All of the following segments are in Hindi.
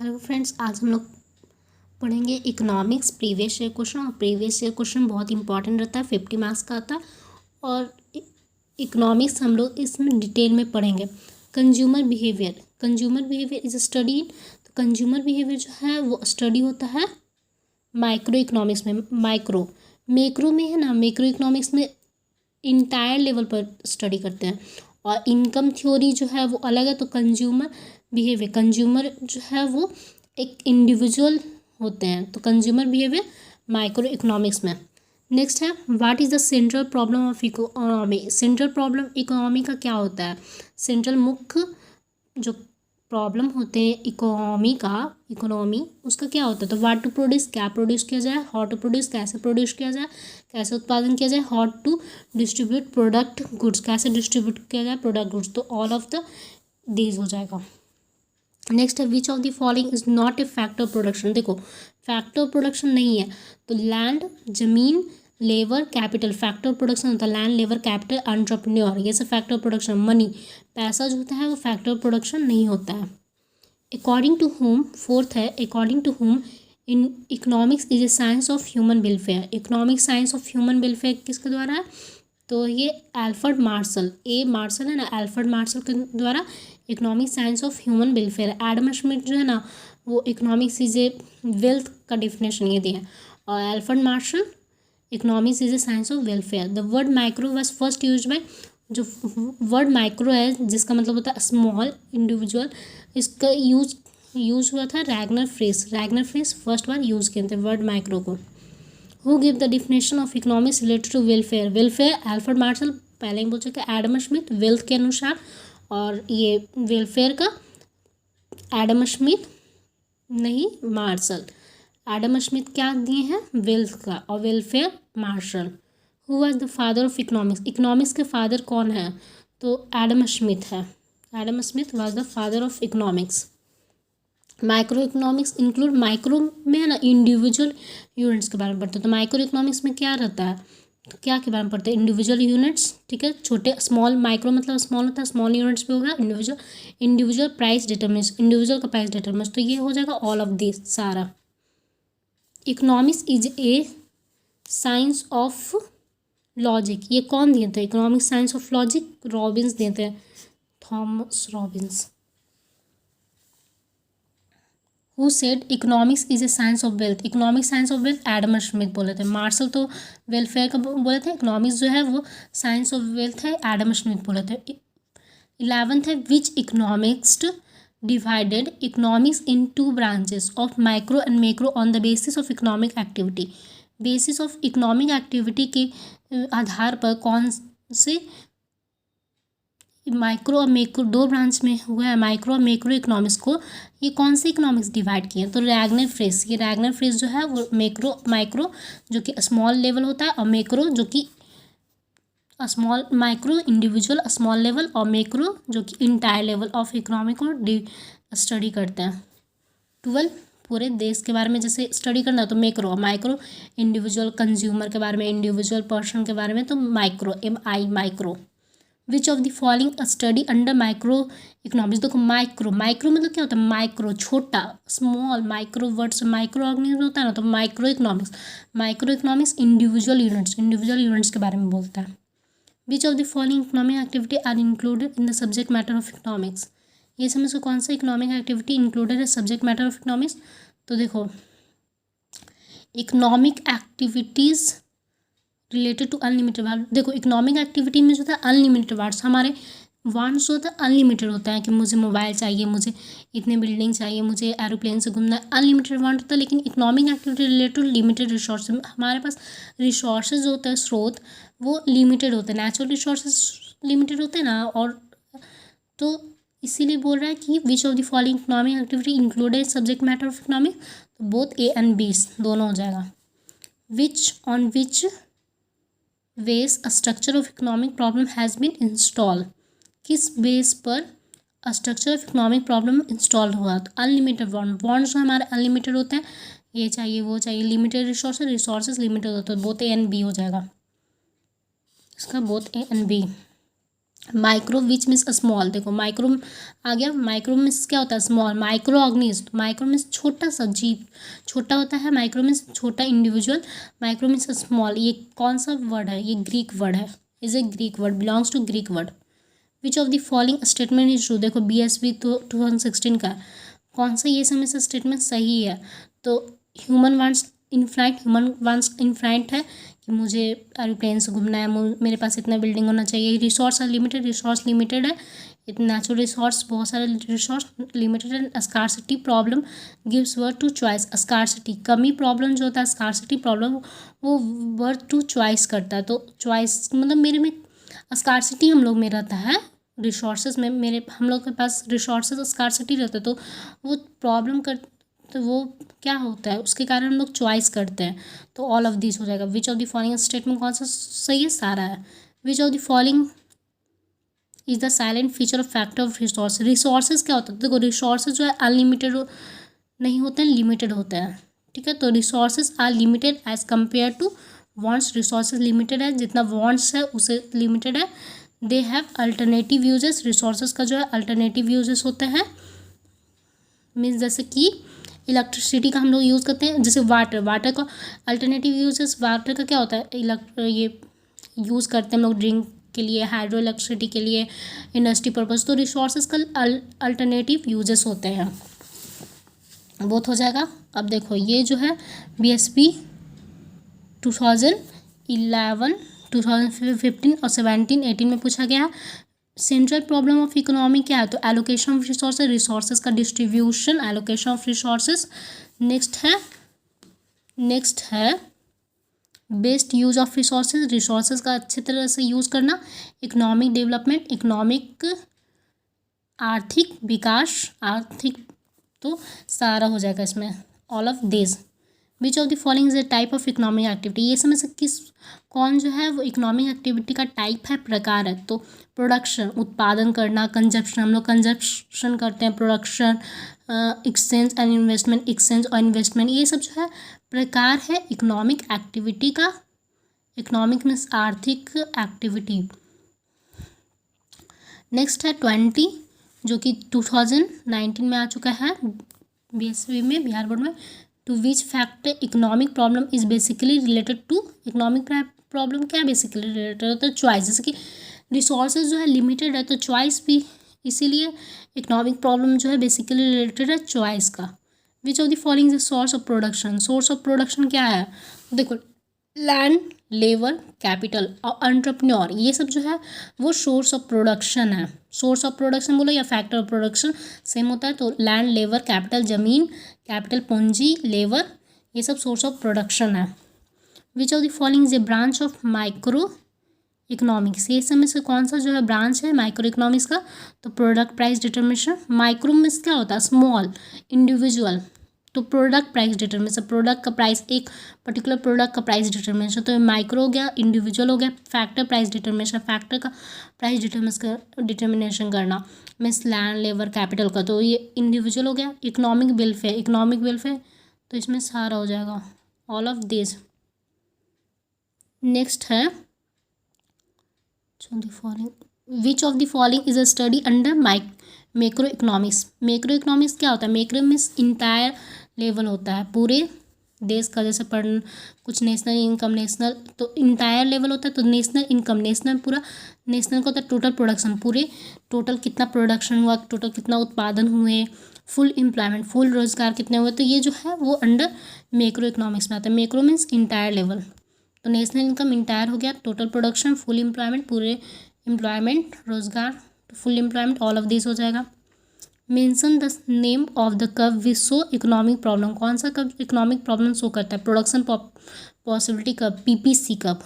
हेलो फ्रेंड्स, आज हम लोग पढ़ेंगे इकोनॉमिक्स प्रीवियस ईयर क्वेश्चन। और प्रीवियस ईयर क्वेश्चन बहुत इंपॉर्टेंट रहता है, 50 मार्क्स का आता है। और इकोनॉमिक्स हम लोग इसमें डिटेल में पढ़ेंगे। Consumer behaviour is study. तो कंज्यूमर बिहेवियर जो है वो स्टडी होता है माइक्रो इकोनॉमिक्स में। मैक्रो में है ना, मैक्रो इकोनॉमिक्स में इंटायर लेवल पर स्टडी करते हैं। और इनकम थ्योरी जो है वो अलग है। तो कंज्यूमर जो है वो एक इंडिविजुअल होते हैं। तो कंज्यूमर बिहेवियर माइक्रो इकोनॉमिक्स में। नेक्स्ट है, what is the central problem of economy. Central problem economy का क्या होता है? सेंट्रल मुख्य जो प्रॉब्लम होते हैं इकोनॉमी उसका क्या होता है? तो व्हाट टू प्रोड्यूस, क्या प्रोड्यूस किया जाए। हाउ टू प्रोड्यूस, कैसे प्रोड्यूस किया जाए, कैसे उत्पादन किया जाए। How to distribute product goods, कैसे डिस्ट्रीब्यूट किया जाए प्रोडक्ट गुड्स। तो ऑल ऑफ द दीज हो जाएगा। नेक्स्ट है, which of the following is not a factor production. देखो, फैक्टर प्रोडक्शन नहीं है तो लैंड, जमीन, लेबर, कैपिटल। फैक्टर प्रोडक्शन होता है लैंड, लेबर, कैपिटल, एंटरप्रेन्योर, ये सब फैक्टर प्रोडक्शन। मनी, पैसा जो होता है वो फैक्टर प्रोडक्शन नहीं होता है। अकॉर्डिंग टू होम, फोर्थ है, according to home in economics is a science of human welfare. Economic science of human welfare किसके द्वारा है? तो ये अल्फ्रेड मार्शल, मार्शल है ना, अल्फ्रेड मार्शल के द्वारा economic science of human welfare. Adam Smith जो है ना, वो इकोनॉमिक्स इज ए वेल्थ का डिफिनेशन ये दिया है। और Alfred Marshall, economics is a science of welfare. The word micro was first use by, जो वर्ड माइक्रो है जिसका मतलब होता है स्मॉल इंडिविजुअल, इसका यूज हुआ था रैगनर फ्रेस फर्स्ट बार यूज़ किए थे वर्ड माइक्रो को। Who give the definition of economics related to welfare Alfred Marshall, पहले ही बोल चुके हैं। एडम स्मिथ वेल्थ के अनुसार, और ये वेलफेयर का एडम स्मिथ नहीं, मार्शल। एडम स्मिथ क्या दिए हैं? वेल्थ का, और welfare Marshall. Who was the father of economics के फादर कौन है? तो एडम स्मिथ है। Adam Smith was the father of economics. Micro economics include, micro में है ना इंडिविजुअल यूनिट्स के बारे में पढ़ते हैं। तो माइक्रो इकोनॉमिक्स में क्या रहता है? तो क्या के बारे में पढ़ते हैं? इंडिविजुअल यूनिट्स, ठीक है, छोटे स्मॉल, माइक्रो मतलब स्मॉल होता है, स्मॉल यूनिट्स भी होगा। इंडिविजुअल प्राइस डिटरमिन्स, इंडिविजुअल का प्राइस डिटरमिन्स। तो ये हो जाएगा ऑल ऑफ दिस सारा। Economics is a science of logic, ये कौन दिए थे? Economics science of logic Robins दिए थे, Thomas Robins. Who said economics is a science of wealth. Economics science of wealth Adam Smith बोले थे। मार्शल तो वेलफेयर का बोले थे। इकोनॉमिक्स जो है वो साइंस ऑफ वेल्थ है, एडम स्मिथ बोले थे। 11th है, which economics divided economics in two branches of micro and macro on the basis of economic activity. Basis of economic activity के आधार पर कौन से माइक्रो और मैक्रो दो ब्रांच में हुआ है, माइक्रो और मैक्रो इकोनॉमिक्स को। ये कौन से इकोनॉमिक्स डिवाइड किए? तो रैगनर फ्रेस, ये रैगनर फ्रेस जो है वो माइक्रो जो कि स्मॉल लेवल होता है, और मैक्रो जो कि small, micro individual small level, और मैक्रो जो कि इंटायर लेवल ऑफ इकोनॉमी को स्टडी करते हैं। 12 पूरे देश के बारे में जैसे स्टडी करना है तो मैक्रो, और माइक्रो इंडिविजुअल कंज्यूमर के बारे में, इंडिविजुअल पर्सन के बारे में, तो micro, micro. Which of the following study under micro economics. देखो, माइक्रो मतलब क्या होता है? माइक्रो छोटा, स्मॉल, माइक्रो वर्ड से माइक्रो ऑर्गेनिज्म होता है ना, तो माइक्रो इकोनॉमिक्स इंडिविजुअल यूनिट्स के बारे में बोलता है। Which of the following economic activity are included in the subject matter of economics. ये समझ को कौन सा इकोनॉमिक एक्टिविटी इंक्लूडेड है सब्जेक्ट मैटर ऑफ इकोनॉमिक्स। तो देखो, economic activities related to unlimited वार्ड। देखो, इकोनॉमिक एक्टिविटी में जो होता है अनलिमिटेड वार्ड्स, हमारे वांट्स जो होता है अनलिमिटेड होता है कि मुझे मोबाइल चाहिए, मुझे इतने बिल्डिंग चाहिए, मुझे एरोप्लेन से घूमना है, अनलिमिटेड वांट होता है। लेकिन economic activity related to limited resource, हमारे पास रिसोर्सेज जो होता है, स्रोत, वो लिमिटेड होते हैं। नेचुरल रिसोर्सेज लिमिटेड होते हैं ना, और तो इसीलिए बोल रहा है कि which of the following economic activity included subject matter of economic. तो बोथ ए एंड बी दोनों हो जाएगा। Which was a structure of economic problem has been install, किस बेस पर structure of economic problem install हुआ? तो अनलिमिटेड बॉन्ड्स जो हमारे अनलिमिटेड होते हैं, ये चाहिए वो चाहिए, लिमिटेड रिसोर्सेज लिमिटेड होते हैं, बोथ ए एंड बी हो जाएगा इसका, both A and B. Micro which means small, देखो माइक्रो आ गया, माइक्रो मीन्स क्या होता है small, micro organism, micro means छोटा सा जीव, छोटा होता है, माइक्रो मीन्स छोटा इंडिविजुअल, माइक्रो मीन्स स्मॉल। ये कौन सा वर्ड है, ये ग्रीक वर्ड है, is a Greek word, belongs to Greek word. Which of the following statement is true, देखो BSB तो 2016 का है, कौन सा ये समय से स्टेटमेंट सही है। तो human wants infinite, human wants infinite है कि मुझे एरोप्लेन से घूमना है, मेरे पास इतना बिल्डिंग होना चाहिए। Resource are limited, resource limited है, इतना नेचुरल रिसोर्स, बहुत सारे रिसोर्स लिमिटेड है। Scarcity problem gives word to choice, scarcity कमी प्रॉब्लम जो होता है, स्कार्सिटी प्रॉब्लम वो वर्ड टू चॉइस करता है। तो चॉइस मतलब मेरे में स्कार्सिटी हम लोग में रहता है, रिसोर्सेज में मेरे हम लोग के पास रिसोर्सेज स्कार्सिटी रहता है, तो वो प्रॉब्लम कर, तो वो क्या होता है उसके कारण हम लोग चॉइस करते हैं। तो ऑल ऑफ दिस हो जाएगा। विच ऑफ द फॉलोइंग स्टेटमेंट कौन सा सही है, सारा है। Which of the following is the silent feature of factor of resource, resources क्या होता है, देखो रिसोर्सेज जो है अनलिमिटेड नहीं होते हैं, लिमिटेड होते हैं, ठीक है। तो resources are limited as compare to wants, resources limited है, जितना वांट्स है उसे लिमिटेड है। They have alternative uses, resources का जो है अल्टरनेटिव यूजेस होते हैं, मीन्स जैसे कि इलेक्ट्रिसिटी का हम लोग यूज़ करते हैं, जैसे वाटर, वाटर का अल्टरनेटिव यूजेस, वाटर का क्या होता है ये यूज़ करते हैं हम लोग ड्रिंक के लिए, हाइड्रो इलेक्ट्रिसिटी के लिए, इंडस्ट्री पर्पज़। तो रिसोर्सेज का अल्टरनेटिव यूजेस होते हैं, बहुत हो जाएगा। अब देखो ये जो है BSB 2011, 2015 और 17, 18 में पूछा गया। सेंट्रल प्रॉब्लम ऑफ इकोनॉमी क्या है, तो एलोकेशन ऑफ रिसोर्सेज, रिसोर्सेज का distribution, allocation of resources. Next है best use of resources, resources का अच्छी तरह से यूज़ करना। इकोनॉमिक डेवलपमेंट, इकोनॉमिक आर्थिक विकास, आर्थिक, तो सारा हो जाएगा इसमें all of this. Which of the following is a type of economic activity, ये समय से कौन जो है वो इकोनॉमिक एक्टिविटी का टाइप है, प्रकार है। तो प्रोडक्शन उत्पादन करना, कंजप्शन हम लोग कंजप्शन करते हैं, production, exchange and investment, exchange और इन्वेस्टमेंट, ये सब जो है प्रकार है इकोनॉमिक एक्टिविटी का। इकोनॉमिक मीन्स आर्थिक एक्टिविटी। नेक्स्ट है 20 जो कि 2019 में आ चुका है BSB में, बिहार बोर्ड में। To which factor economic problem is basically related to, economic problem क्या बेसिकली रिलेटेड होता है, चॉइस। जैसे कि रिसोर्सेज जो है लिमिटेड है तो चॉइस भी, इसीलिए इकोनॉमिक प्रॉब्लम जो है बेसिकली रिलेटेड है चॉइस का। विच of the following is source of production, source of production क्या है, देखो लैंड, लेबर, कैपिटल और एंटरप्रेन्योर, ये सब जो है वो सोर्स ऑफ प्रोडक्शन है। सोर्स ऑफ प्रोडक्शन बोलो या फैक्टर ऑफ प्रोडक्शन सेम होता है। तो लैंड, लेबर, कैपिटल ज़मीन, कैपिटल पूंजी, लेबर, ये सब सोर्स ऑफ प्रोडक्शन है। Which of the following is a branch of micro economics, ये समय से कौन सा जो है ब्रांच है माइक्रो इकोनॉमिक्स का, तो product price determination. Micro means क्या होता है, स्मॉल, इंडिविजुअल। तो प्रोडक्ट प्राइस डिटर्मिनेशन, प्रोडक्ट का प्राइस, एक पर्टिकुलर प्रोडक्ट का प्राइस डिटर्मिनेशन। तो माइक्रो हो गया, इंडिविजुअल हो गया, फैक्टर प्राइस डिटर्मिनेशन, फैक्टर का प्राइस डिटर्मिनेशन करना मीन्स लैंड, लेबर, कैपिटल का। तो ये इंडिविजुअल हो गया। इकोनॉमिक वेलफेयर, इकोनॉमिक वेलफेयर, तो इसमें सारा हो जाएगा ऑल ऑफ दिस। नेक्स्ट है which of the following is a study under macro economics. Macro economics क्या होता है, मैक्रो मीन्स इंटायर लेवल होता है, पूरे देश का, जैसे पढ़ कुछ नेशनल इनकम, नेशनल, तो इंटायर लेवल होता है। तो नेशनल इनकम, नेशनल पूरा, नेशनल का होता है टोटल प्रोडक्शन, पूरे टोटल कितना प्रोडक्शन हुआ, टोटल कितना उत्पादन हुए, फुल एम्प्लॉयमेंट, फुल रोजगार कितने हुए, तो ये जो है वो अंडर मैक्रो इकोनॉमिक्स में आता है। मैक्रो मीन्स इंटायर लेवल, तो नेशनल इनकम इंटायर हो गया, टोटल प्रोडक्शन, फुल एम्प्लॉयमेंट, पूरे एम्प्लॉयमेंट, रोजगार, full employment, all of this हो जाएगा। Mention the name of the curve which show economic problem, कौन सा कर्व इकोनॉमिक प्रॉब्लम शो करता है, production possibility curve, PPC curve.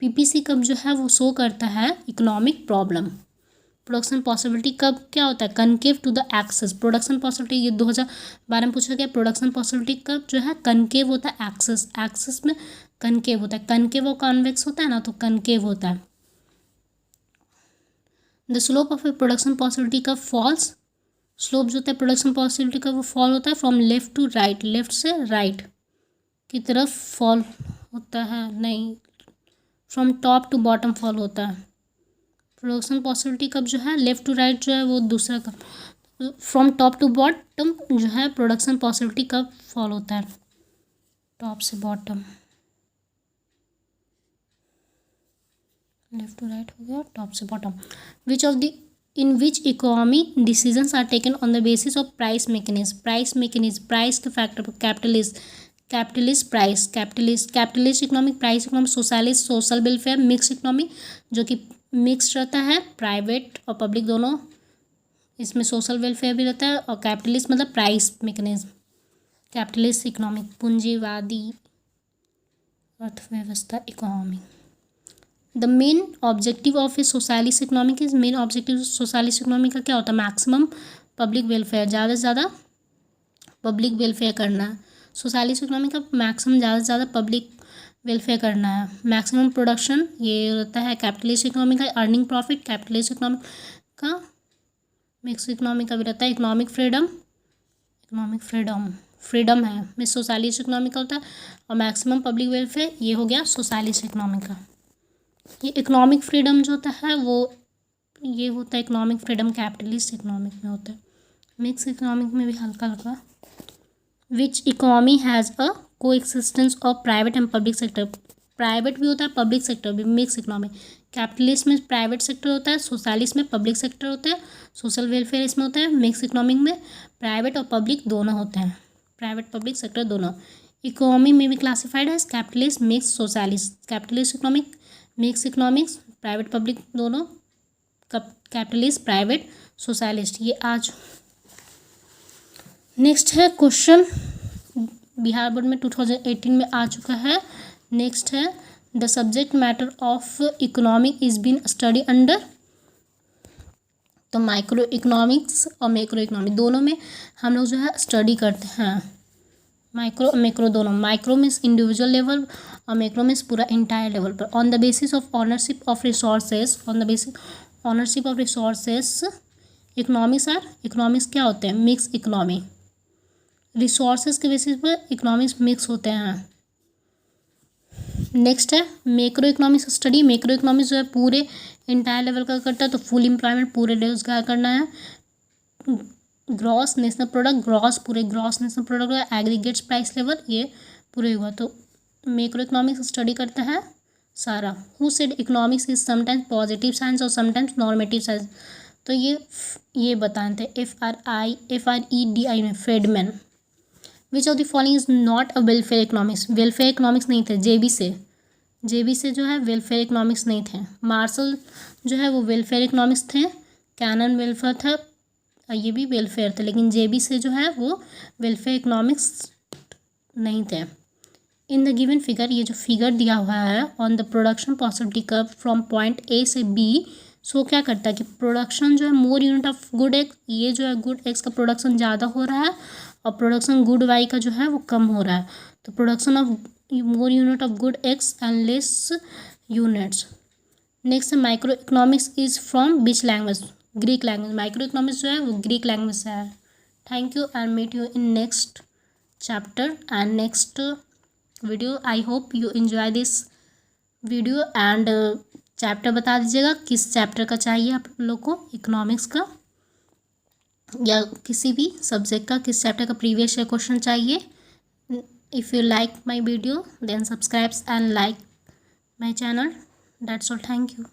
PPC curve जो है वो शो करता है economic problem. Production possibility curve क्या होता है, concave to the access, production possibility, ये 2012 में पूछा गया। प्रोडक्शन पॉसिबिलिटी कर्व जो है कनकेव होता है, एक्सेस, एक्सेस में कनकेव होता है, कनकेव और कॉन्वेक्स होता है ना, तो कनकेव होता है। The slope of a production possibility curve falls, slope जो होता है प्रोडक्शन पॉसिबिलिटी का वो फॉल होता है from left to right, left से राइट की तरफ फॉल होता है, नहीं from top to bottom fall होता है। प्रोडक्शन पॉसिबिलिटी कब जो है लेफ्ट टू राइट जो है वो दूसरा कब फ्रॉम टॉप टू बॉटम जो है प्रोडक्शन पॉसिबिलिटी कब फॉलो होता है, टॉप से बॉटम, लेफ्ट टू राइट हो गया, टॉप से bottom. Which of the in which economic decisions are taken on the basis of price mechanism, price के फैक्टर पर capitalist price, capitalist economic, price economic, socialist social welfare, mix economic जो कि मिक्स रहता है प्राइवेट और पब्लिक दोनों, इसमें सोशल वेलफेयर भी रहता है, और कैपिटलिस्ट मतलब प्राइस मैकेनिज्म, कैपिटलिस्ट इकोनॉमिक पूंजीवादी अर्थव्यवस्था economy. The main objective of A socialist economic is, main objective socialist economy का क्या होता है, मैक्सिमम पब्लिक वेलफेयर, ज़्यादा से ज़्यादा पब्लिक वेलफेयर करना है। सोशलिस्ट इकोनॉमी का मैक्सिमम ज़्यादा से ज़्यादा पब्लिक वेलफेयर करना है। मैक्सिमम प्रोडक्शन ये रहता है कैपिटलिस्ट इकोनॉमी का, अर्निंग प्रॉफिट कैपिटलिस्ट इकोनॉमी का, मिक्स इकोनॉमी का भी रहता है, इकोनॉमिक फ्रीडम है में सोशलिस्ट इकोनॉमी का होता है, और मैक्सिमम पब्लिक वेलफेयर ये हो गया सोशलिस्ट इकोनॉमी का। ये इकोनॉमिक फ्रीडम जो होता है वो ये होता है इकोनॉमिक फ्रीडम कैपिटलिस्ट इकोनॉमिक में होता है, मिक्स इकोनॉमिक में भी हल्का हल्का। विच इकोनॉमी हैज़ अ को existence of private and public sector, private भी होता है पब्लिक सेक्टर भी, मिक्स इकोनॉमी। कैपिटलिस्ट में प्राइवेट सेक्टर होता है, सोशलिस्ट में पब्लिक सेक्टर होता है, सोशल वेलफेयर इसमें होता है, मिक्स इकोनॉमिक में प्राइवेट और पब्लिक दोनों होते हैं, प्राइवेट पब्लिक सेक्टर दोनों। इकोनॉमी में भी क्लासिफाइड है capitalist, mix, socialist, capitalist economic, mix economics, private public दोनों, कैपिटलिस्ट प्राइवेट सोशलिस्ट, ये आज। नेक्स्ट है क्वेश्चन बिहार बोर्ड में 2018 में आ चुका है। नेक्स्ट है the subject matter of economic is been study under, तो माइक्रो इकोनॉमिक्स और मैक्रो इकोनॉमिक दोनों में हम लोग जो है स्टडी करते हैं, मैक्रो दोनों, माइक्रो मीन्स इंडिविजुअल लेवल और मैक्रो मीन्स पूरा इंटायर लेवल पर। On the basis of ownership of resources, on the basis ownership of resources economics क्या होते हैं, मिक्स इकोनॉमी, रिसोर्सेज के बेसिस पर इकोनॉमिक्स मिक्स होते हैं। नेक्स्ट है macro economics study, macro economics जो है पूरे इंटायर लेवल का करता है, तो फुल एम्प्लॉयमेंट पूरे रोजगार करना है, ग्रॉस नेशनल प्रोडक्ट, पूरे gross national product, aggregates price level, ये पूरे हुआ, तो मैक्रो इकोनॉमिक्स स्टडी करता है सारा। Who said economics is sometimes positive science और समटाइम्स नॉर्मेटिव साइंस, तो ये बताए थे FREDI में Friedmann. Which of the following is not a welfare economics, welfare economics नहीं थे, जेबी से जो है वेलफेयर इकोनॉमिक्स नहीं थे। मार्शल जो है वो वेलफेयर इकोनॉमिक्स थे, कैनन वेलफेयर था, ये भी वेलफेयर थे, लेकिन जेबी से जो है वो वेलफेयर इकोनॉमिक्स नहीं थे। इन द गिवन फिगर, ये जो फिगर दिया हुआ है on the production possibility curve from point A से बी, सो क्या करता है कि प्रोडक्शन जो है मोर यूनिट ऑफ गुड एक्स, ये जो है गुड एक्स का प्रोडक्शन ज़्यादा हो रहा है और प्रोडक्शन गुड वाई का जो है वो कम हो रहा है, तो production of more unit of good X and less units. Next micro economics is from which language, Greek language, micro economics जो है वो ग्रीक लैंग्वेज से है। Thank you and meet you in next chapter and next video. I hope you enjoy this video and chapter बता दीजिएगा किस चैप्टर का चाहिए आप लोग को, इकोनॉमिक्स का या किसी भी सब्जेक्ट का, किस चैप्टर का प्रीवियस ईयर क्वेश्चन चाहिए। If you like my video then subscribe and like my channel, that's all, thank you.